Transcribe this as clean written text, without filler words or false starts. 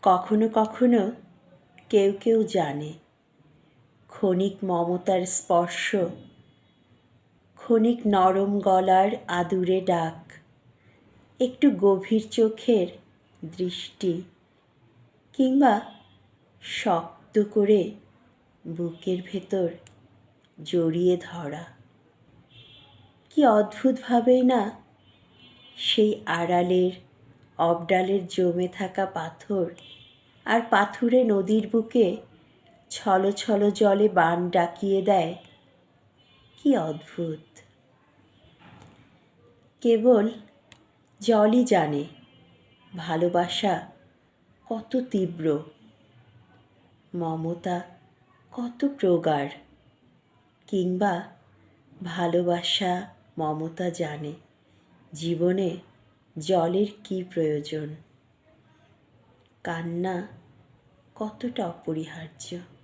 কখনো কখনো কেউ কেউ জানে ক্ষণিক মমতার স্পর্শ, ক্ষণিক নরম গলার আদুরে ডাক, একটু গভীর চোখের দৃষ্টি, কিংবা শক্ত করে বুকের ভেতর জড়িয়ে ধরা। কি অদ্ভুতভাবেই না সেই আড়ালের অবডালের জমে থাকা পাথর আর পাথুরে নদীর বুকে ছলো ছলো জলে বান ডাকিয়ে দেয়। কি অদ্ভুত! কেবল জলই জানে ভালোবাসা কত তীব্র, মমতা কত প্রগাঢ়, কিংবা ভালোবাসা মমতা জানে জীবনে জলের কী প্রয়োজন, কান্না কতটা অপরিহার্য।